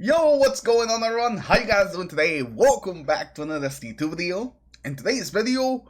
Yo, what's going on everyone? How you guys doing today? Welcome back to another ST2 video. In today's video,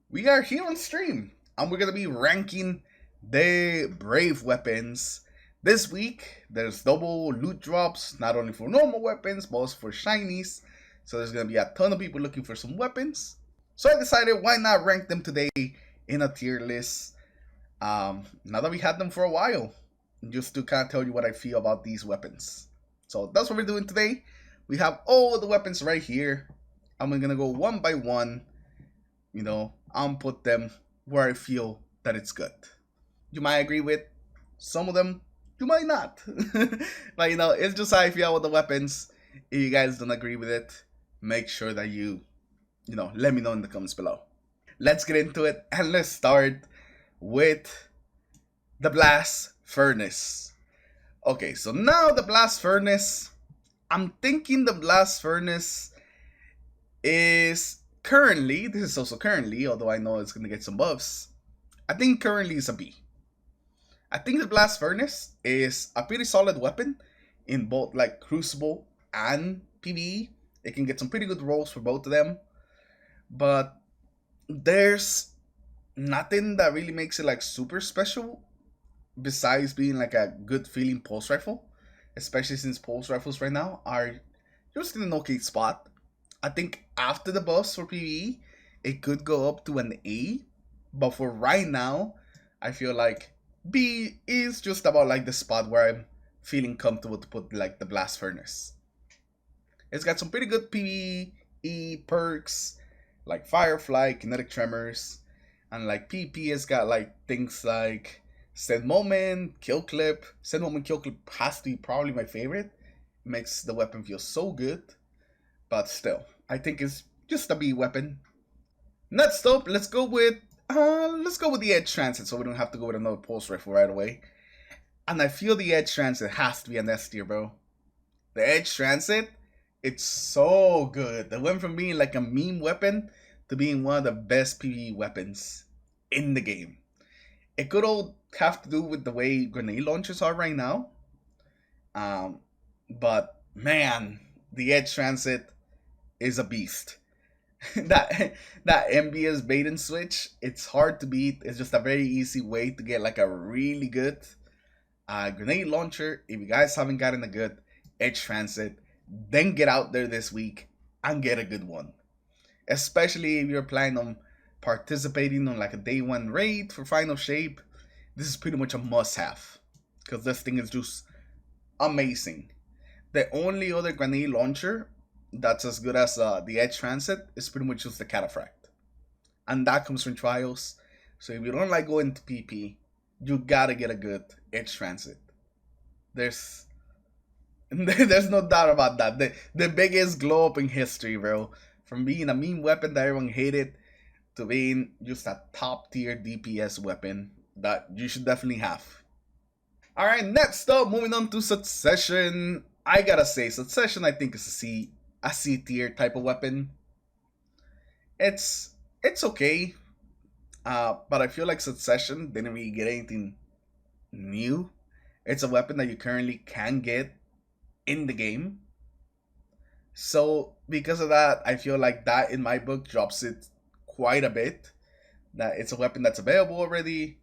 we are here on stream and we're going to be ranking the Brave weapons. This week, there's double loot drops, not only for normal weapons, but also for shinies. So there's going to be a ton of people looking for some weapons. So I decided why not rank them today in a tier list. Now that we had them for a while, just to kind of tell you what I feel about these weapons. So that's what we're doing today. We have all the weapons right here. I'm going to go one by one, and put them where I feel that it's good. You might agree with some of them, you might not. But it's just how I feel with the weapons. If you guys don't agree with it, make sure that you let me know in the comments below. Let's get into it and let's start with the Blast Furnace. Okay, so now the Blast Furnace, I'm thinking the Blast Furnace is currently, this is also currently, although I know it's going to get some buffs, I think currently is a B. I think the Blast Furnace is a pretty solid weapon in both like Crucible and PvE. It can get some pretty good rolls for both of them, but there's nothing that really makes it like super special besides being like a good feeling pulse rifle, especially since pulse rifles right now are just in an okay spot. I think after the buffs for PvE, it could go up to an A, but for right now, I feel like B is just about like the spot where I'm feeling comfortable to put like the Blast Furnace. It's got some pretty good PvE perks like Firefly, Kinetic Tremors, and like PP has got like things like Send Moment, Kill Clip. Send Moment, Kill Clip has to be probably my favorite. It makes the weapon feel so good. But still, I think it's just a B weapon. Next up, let's go with the Edge Transit so we don't have to go with another pulse rifle right away. And I feel the Edge Transit has to be an S tier, bro. The Edge Transit, it's so good. It went from being like a meme weapon to being one of the best PvE weapons in the game. It could all have to do with the way grenade launchers are right now. But man, the Edge Transit is a beast. that MBS bait and switch, it's hard to beat. It's just a very easy way to get like a really good grenade launcher. If you guys haven't gotten a good Edge Transit, then get out there this week and get a good one. Especially if you're planning on participating on like a day one raid for Final Shape. This is pretty much a must-have because this thing is just amazing. The only other grenade launcher that's as good as the Edge Transit is pretty much just the Cataphract, and that comes from Trials. So if you don't like going to PP, you gotta get a good Edge Transit. There's no doubt about that. The biggest glow up in history, bro. From being a meme weapon that everyone hated to being just a top tier DPS weapon that you should definitely have. Alright, next up, moving on to Succession. I gotta say, Succession I think is a C tier type of weapon. It's okay, but I feel like Succession didn't really get anything new. It's a weapon that you currently can get in the game. So because of that, I feel like that in my book drops it quite a bit. That it's a weapon that's available already,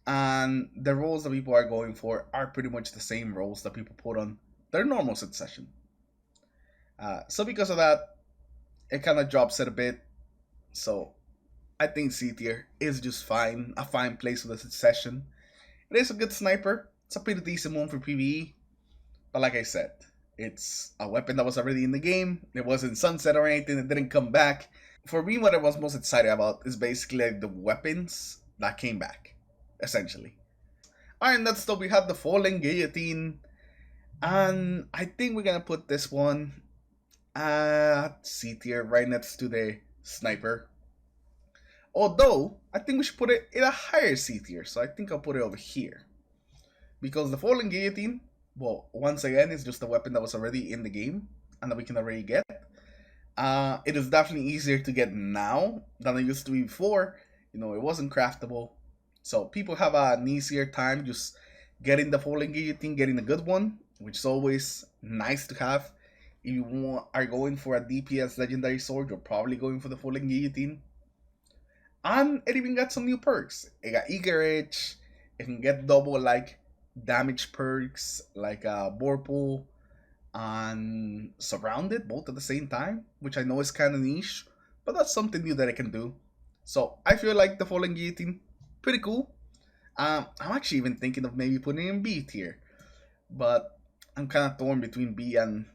and the roles that people are going for are pretty much the same roles that people put on their normal Succession. So because of that, it kind of drops it a bit. So I think C tier is just fine, a fine place for the Succession. It is a good sniper. It's a pretty decent one for PvE, but like I said, it's a weapon that was already in the game. It wasn't sunset or anything. It didn't come back. For me, what I was most excited about is basically like the weapons that came back, essentially. Alright, next up we have the Fallen Guillotine. And I think we're going to put this one at C tier, right next to the Sniper. Although, I think we should put it in a higher C tier. So I think I'll put it over here. Because the Fallen Guillotine, well, once again, it's just a weapon that was already in the game and that we can already get. It is definitely easier to get now than it used to be before. It wasn't craftable. So people have an easier time just getting the Fallen Guillotine, getting a good one, which is always nice to have. If you are going for a DPS legendary sword, you're probably going for the Falling Guillotine. And it even got some new perks. It got Eager Edge. It can get double like damage perks like Vorpal and Surrounded both at the same time, which I know is kind of niche, but that's something new that I can do. So I feel like the Falling Guillotine, pretty cool. I'm actually even thinking of maybe putting it in B tier, but I'm kind of torn between B and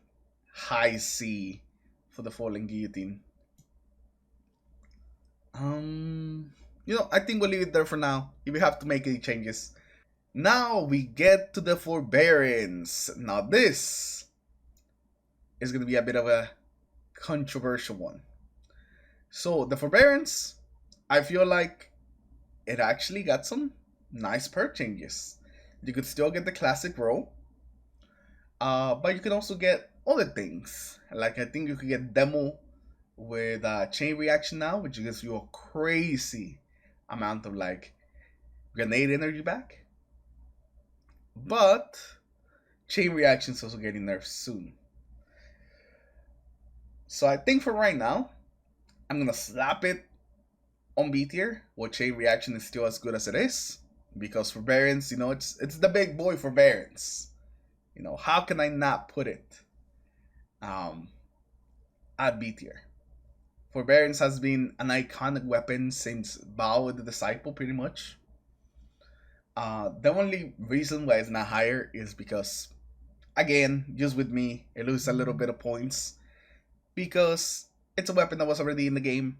high C for the Falling Guillotine. I think we'll leave it there for now. If we have to make any changes. Now we get to the Forbearance. Now this is going to be a bit of a controversial one. So the Forbearance, I feel like it actually got some nice perk changes. You could still get the classic roll, but you can also get other things. Like I think you could get demo with chain reaction now, which gives you a crazy amount of like grenade energy back. But chain reaction is also getting nerfed soon. So I think for right now, I'm gonna slap it on B tier, while chain reaction is still as good as it is. Because Forbearance, it's the big boy Forbearance. How can I not put it at B tier? Forbearance has been an iconic weapon since Bao the Disciple, pretty much. The only reason why it's not higher is because, again, just with me, it loses a little bit of points. Because it's a weapon that was already in the game.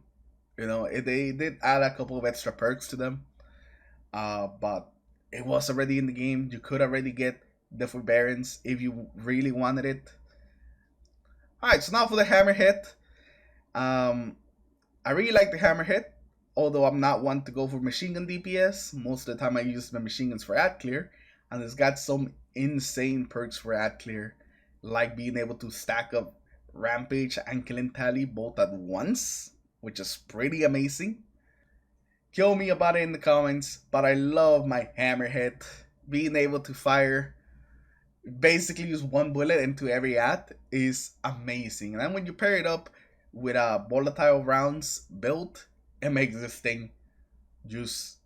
They did add a couple of extra perks to them. But it was already in the game. You could already get the Forbearance if you really wanted it. Alright, so now for the Hammerhead. I really like the Hammerhead, although I'm not one to go for machine gun DPS. Most of the time I use my machine guns for ad clear, and it's got some insane perks for ad clear, like being able to stack up Rampage and Killing Tally both at once, which is pretty amazing. Kill me about it in the comments, but I love my Hammerhead. Being able to fire, basically use one bullet into every ad is amazing. And then when you pair it up with a volatile rounds build, it makes this thing just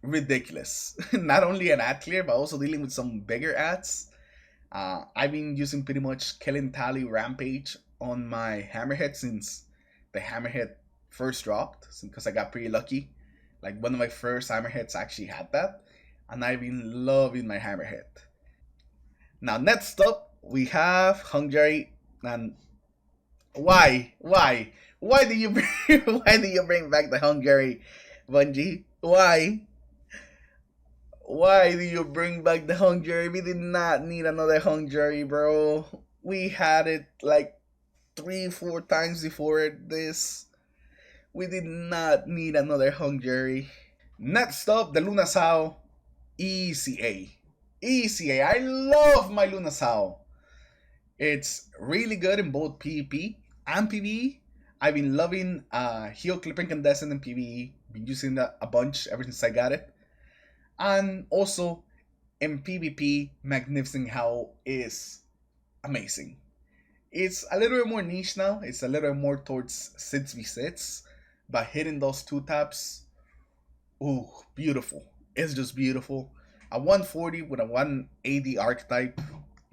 ridiculous. Not only an ad clear, but also dealing with some bigger ads. I've been using pretty much Killing Tally Rampage on my Hammerhead since the Hammerhead first dropped, because I got pretty lucky. Like one of my first Hammerheads actually had that, and I've been loving my Hammerhead. Now next up we have Hungary, and why do you why do you bring back the Hungary, Bungie? Why do you bring back the Hungary? We did not need another Hungary, bro. We had it like 3-4 times before this. We did not need another Hungary. Next up, the Lunasau ECA. ECA, I love my Lunasau. It's really good in both PvP and PvE. I've been loving Heal Clip Incandescent in PvE. Been using that a bunch ever since I got it. And also in PvP, Magnificent Howl is amazing. It's a little bit more niche now. It's a little bit more towards 6v6. But hitting those 2-taps, ooh, beautiful. It's just beautiful. A 140 with a 180 archetype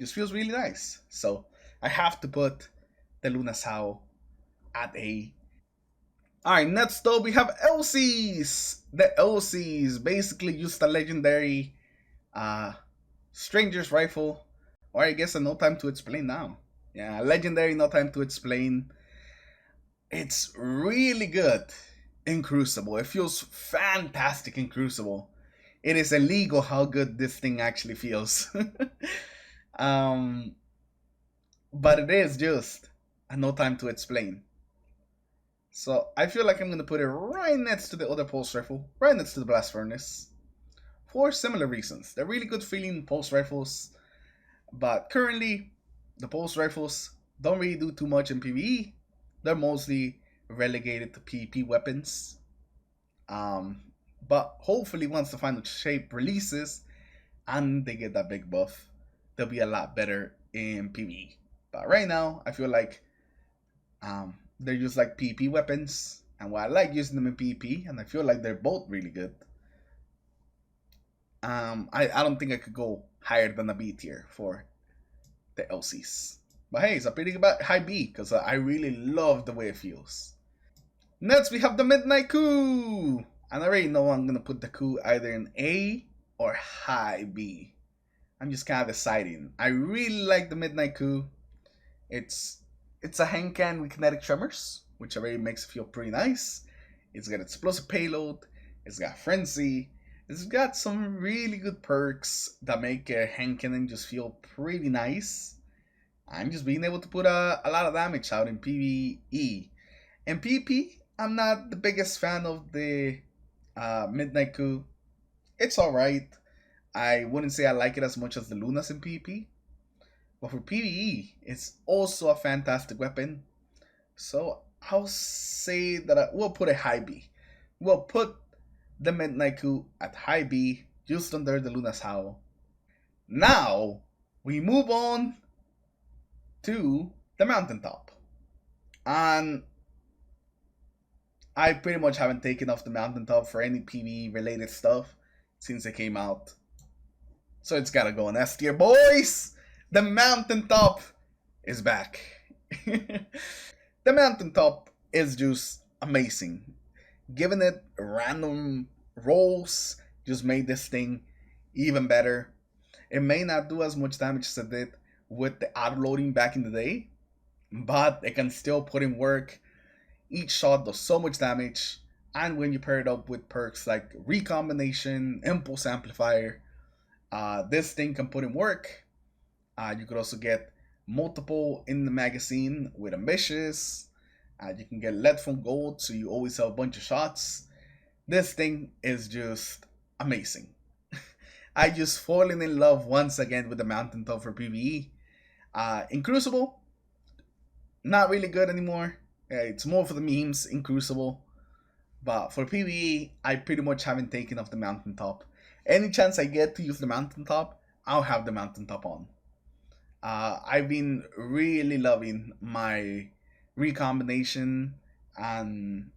just feels really nice. So I have to put the Lunasau at A. Alright, next up we have Elsie's. The Elsie's basically just a legendary Stranger's Rifle. Or I guess a No Time to Explain now. Yeah, legendary No Time to Explain. It's really good in Crucible. It feels fantastic in Crucible. It is illegal how good this thing actually feels. But it is just a No Time to Explain. So I feel like I'm going to put it right next to the other Pulse Rifle, right next to the Blast Furnace, for similar reasons. They're really good feeling Pulse Rifles, but currently the Pulse Rifles don't really do too much in PvE. They're mostly relegated to PvP weapons. But hopefully once the final shape releases and they get that big buff, they'll be a lot better in PvE. But right now, I feel like they're just like PvP weapons, and while I like using them in PvP, and I feel like they're both really good. I don't think I could go higher than a B tier for the Elsies. But hey, it's a pretty good high B because I really love the way it feels. Next, we have the Midnight Coup. And I already know I'm going to put the Coup either in A or high B. I'm just kind of deciding. I really like the Midnight Coup. It's a hand cannon with kinetic tremors, which already makes it feel pretty nice. It's got explosive payload. It's got frenzy. It's got some really good perks that make a hand cannon just feel pretty nice. I'm just being able to put a lot of damage out in PvE. In PvP, I'm not the biggest fan of the Midnight Coup. It's alright. I wouldn't say I like it as much as the Lunas in PvP. But for PvE, it's also a fantastic weapon. So I'll say that we'll put a high B. We'll put the Midnight Coup at high B, just under the Luna's Howl. Now, we move on to the Mountaintop. And I pretty much haven't taken off the Mountaintop for any PvE related stuff since it came out. So it's gotta go on S tier, boys! The Mountaintop is back. The Mountaintop is just amazing. Giving it random rolls just made this thing even better. It may not do as much damage as it did with the auto-loading back in the day, but it can still put in work. Each shot does so much damage, and when you pair it up with perks like Recombination, Impulse Amplifier, this thing can put in work. You could also get multiple in the magazine with Ambitious. You can get lead from gold, so you always have a bunch of shots. This thing is just amazing. I just fallen in love once again with the Mountaintop for PvE. In Crucible, not really good anymore. It's more for the memes in Crucible. But for PvE, I pretty much haven't taken off the Mountaintop. Any chance I get to use the Mountaintop, I'll have the Mountaintop on. I've been really loving my Recombination and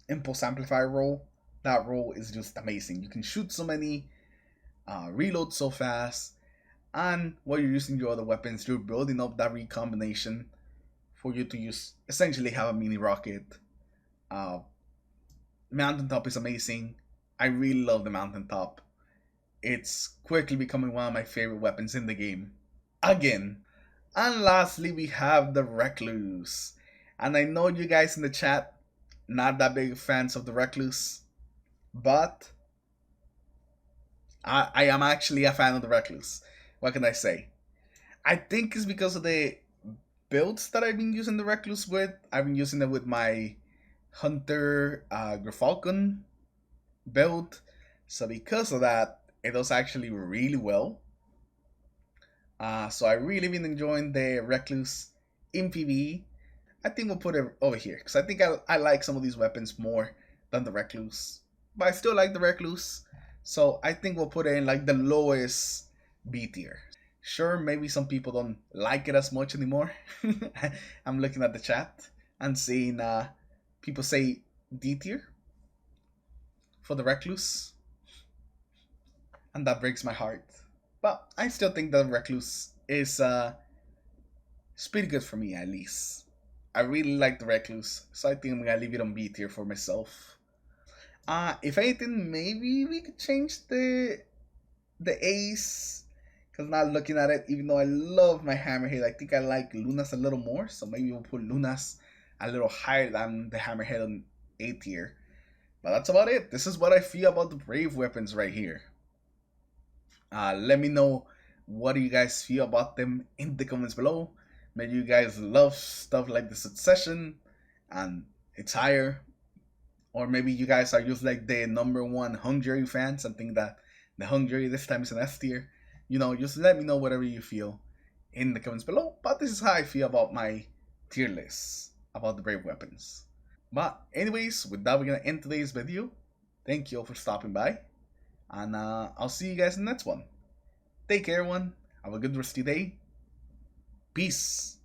Impulse Amplifier roll. That roll is just amazing. You can shoot so many, reload so fast, and while you're using your other weapons, you're building up that recombination for you to use, essentially have a mini rocket. Mountaintop is amazing. I really love the Mountaintop. It's quickly becoming one of my favorite weapons in the game. Again. And lastly, we have the Recluse. And I know you guys in the chat, not that big fans of the Recluse, but I am actually a fan of the Recluse. What can I say? I think it's because of the builds that I've been using the Recluse with. I've been using it with my Hunter Grifalcon build. So because of that, it does actually really well. So I really been enjoying the Recluse in PvE. I think we'll put it over here because I think I like some of these weapons more than the Recluse. But I still like the Recluse. So I think we'll put it in like the lowest B tier. Sure, maybe some people don't like it as much anymore. I'm looking at the chat and seeing people say D tier for the Recluse. And that breaks my heart. But I still think the Recluse is it's pretty good for me, at least. I really like the Recluse, so I think I'm gonna leave it on B tier for myself. If anything, maybe we could change the Ace, because now looking at it, even though I love my Hammerhead, I think I like Lunas a little more, so maybe we'll put Lunas a little higher than the Hammerhead on A tier. But that's about it. This is what I feel about the Brave weapons right here. Let me know what do you guys feel about them in the comments below. Maybe you guys love stuff like the Succession and it's higher, or maybe you guys are just like the #1 Hungry fans and think that the Hungry this time is an S tier. You know, just let me know whatever you feel in the comments below. But this is how I feel about my tier list about the Brave weapons. But anyways, with that, we're gonna end today's video. Thank you all for stopping by, and I'll see you guys in the next one. Take care, everyone. Have a good rest of your day. Peace.